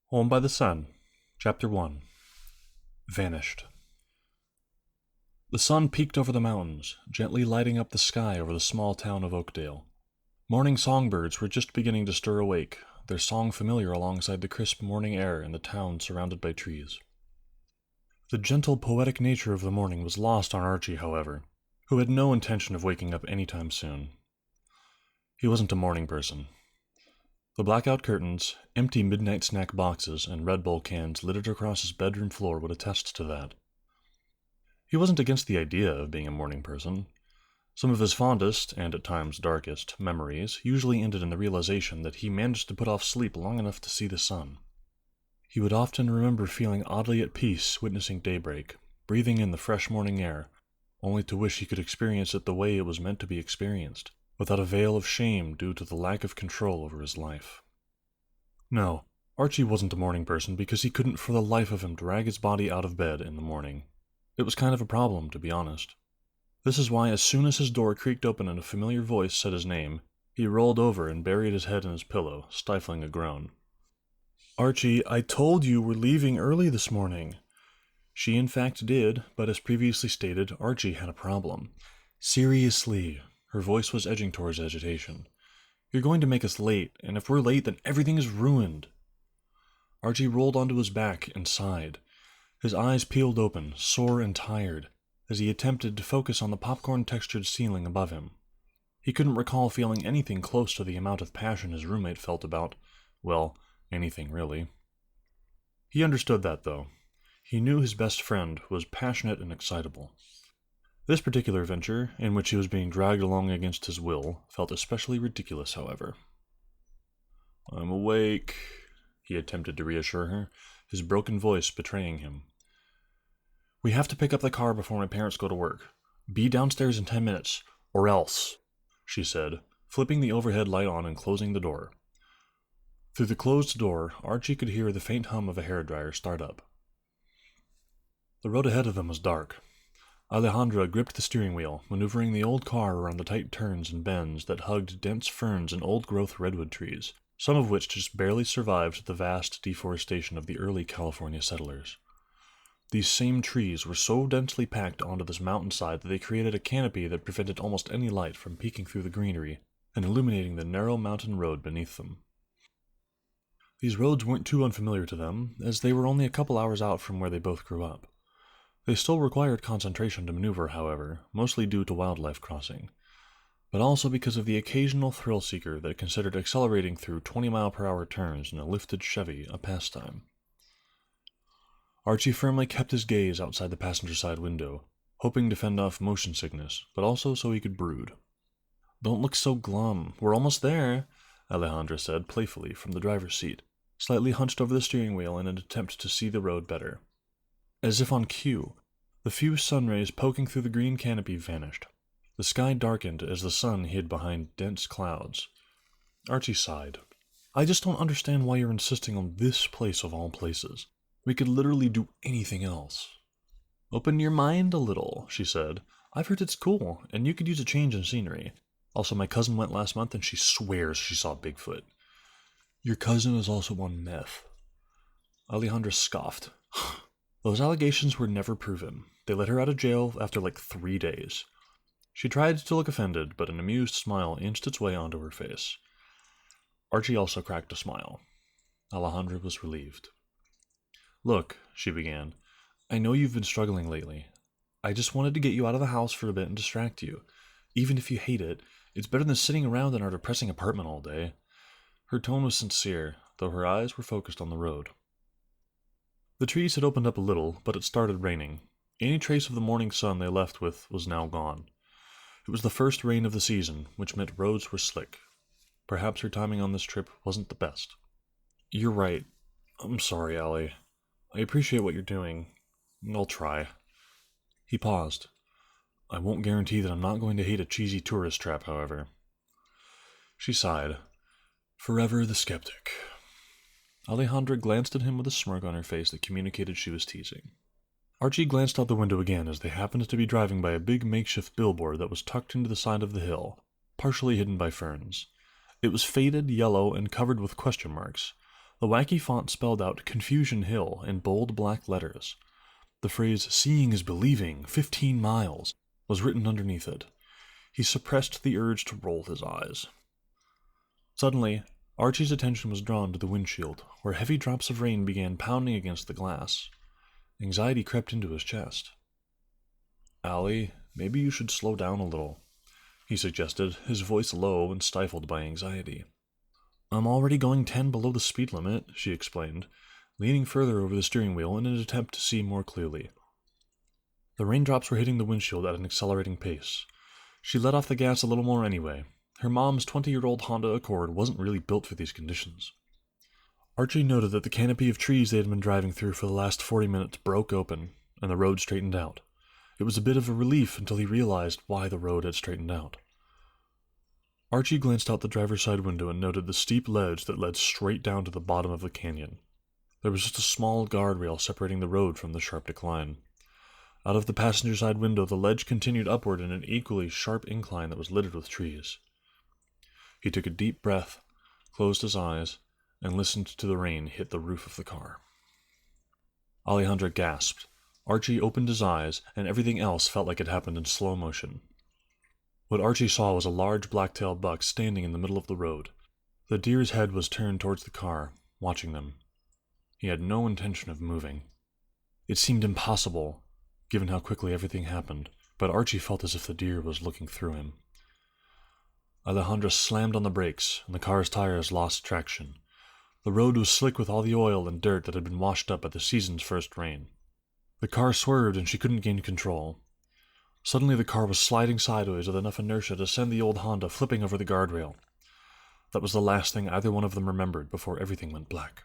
Home by the Sun, Chapter 1. Vanished. The sun peeked over the mountains, gently lighting up the sky over the small town of Oakdale. Morning songbirds were just beginning to stir awake, their song familiar alongside the crisp morning air in the town surrounded by trees. The gentle, poetic nature of the morning was lost on Archie, however, who had no intention of waking up any time soon. He wasn't a morning person. The blackout curtains, empty midnight snack boxes, and Red Bull cans littered across his bedroom floor would attest to that. He wasn't against the idea of being a morning person. Some of his fondest, and at times darkest, memories usually ended in the realization that he managed to put off sleep long enough to see the sun. He would often remember feeling oddly at peace witnessing daybreak, breathing in the fresh morning air, only to wish he could experience it the way it was meant to be experienced, without a veil of shame due to the lack of control over his life. No, Archie wasn't a morning person because he couldn't for the life of him drag his body out of bed in the morning. It was kind of a problem, to be honest. This is why as soon as his door creaked open and a familiar voice said his name, he rolled over and buried his head in his pillow, stifling a groan. "Archie, I told you we're leaving early this morning." She in fact did, but as previously stated, Archie had a problem. "Seriously." Her voice was edging towards agitation. "You're going to make us late, and if we're late, then everything is ruined." Archie rolled onto his back and sighed. His eyes peeled open, sore and tired, as he attempted to focus on the popcorn-textured ceiling above him. He couldn't recall feeling anything close to the amount of passion his roommate felt about, well, anything really. He understood that, though. He knew his best friend was passionate and excitable. This particular venture, in which he was being dragged along against his will, felt especially ridiculous, however. "I'm awake," he attempted to reassure her, his broken voice betraying him. "We have to pick up the car before my parents go to work. Be downstairs in 10 minutes, or else," she said, flipping the overhead light on and closing the door. Through the closed door, Archie could hear the faint hum of a hairdryer start up. The road ahead of them was dark. Alejandra gripped the steering wheel, maneuvering the old car around the tight turns and bends that hugged dense ferns and old-growth redwood trees, some of which just barely survived the vast deforestation of the early California settlers. These same trees were so densely packed onto this mountainside that they created a canopy that prevented almost any light from peeking through the greenery and illuminating the narrow mountain road beneath them. These roads weren't too unfamiliar to them, as they were only a couple hours out from where they both grew up. They still required concentration to maneuver, however, mostly due to wildlife crossing, but also because of the occasional thrill-seeker that considered accelerating through 20-mile-per-hour turns in a lifted Chevy a pastime. Archie firmly kept his gaze outside the passenger side window, hoping to fend off motion sickness, but also so he could brood. "Don't look so glum. We're almost there," Alejandra said playfully from the driver's seat, slightly hunched over the steering wheel in an attempt to see the road better. As if on cue, the few sun rays poking through the green canopy vanished. The sky darkened as the sun hid behind dense clouds. Archie sighed. "I just don't understand why you're insisting on this place of all places. We could literally do anything else." "Open your mind a little," she said. "I've heard it's cool, and you could use a change in scenery. Also, my cousin went last month, and she swears she saw Bigfoot." "Your cousin is also on meth." Alejandra scoffed. "Those allegations were never proven. They let her out of jail after like 3 days. She tried to look offended, but an amused smile inched its way onto her face. Archie also cracked a smile. Alejandra was relieved. "Look," she began, "I know you've been struggling lately. I just wanted to get you out of the house for a bit and distract you. Even if you hate it, it's better than sitting around in our depressing apartment all day." Her tone was sincere, though her eyes were focused on the road. The trees had opened up a little, but it started raining. Any trace of the morning sun they left with was now gone. It was the first rain of the season, which meant roads were slick. Perhaps her timing on this trip wasn't the best. "You're right. I'm sorry, Allie. I appreciate what you're doing. I'll try." He paused. "I won't guarantee that I'm not going to hate a cheesy tourist trap, however." She sighed. "Forever the skeptic." Alejandra glanced at him with a smirk on her face that communicated she was teasing. Archie glanced out the window again as they happened to be driving by a big makeshift billboard that was tucked into the side of the hill, partially hidden by ferns. It was faded, yellow, and covered with question marks, The wacky font spelled out Confusion Hill in bold black letters. The phrase, "Seeing is believing, 15 miles," was written underneath it. He suppressed the urge to roll his eyes. Suddenly, Archie's attention was drawn to the windshield, where heavy drops of rain began pounding against the glass. Anxiety crept into his chest. "Allie, maybe you should slow down a little," he suggested, his voice low and stifled by anxiety. "I'm already going 10 below the speed limit," she explained, leaning further over the steering wheel in an attempt to see more clearly. The raindrops were hitting the windshield at an accelerating pace. She let off the gas a little more anyway. Her mom's 20-year-old Honda Accord wasn't really built for these conditions. Archie noted that the canopy of trees they had been driving through for the last 40 minutes broke open, and the road straightened out. It was a bit of a relief until he realized why the road had straightened out. Archie glanced out the driver's side window and noted the steep ledge that led straight down to the bottom of the canyon. There was just a small guardrail separating the road from the sharp decline. Out of the passenger side window, the ledge continued upward in an equally sharp incline that was littered with trees. He took a deep breath, closed his eyes, and listened to the rain hit the roof of the car. Alejandra gasped. Archie opened his eyes, and everything else felt like it happened in slow motion. What Archie saw was a large black-tailed buck standing in the middle of the road. The deer's head was turned towards the car, watching them. He had no intention of moving. It seemed impossible, given how quickly everything happened, but Archie felt as if the deer was looking through him. Alejandra slammed on the brakes, and the car's tires lost traction. The road was slick with all the oil and dirt that had been washed up by the season's first rain. The car swerved and she couldn't gain control. Suddenly the car was sliding sideways with enough inertia to send the old Honda flipping over the guardrail. That was the last thing either one of them remembered before everything went black.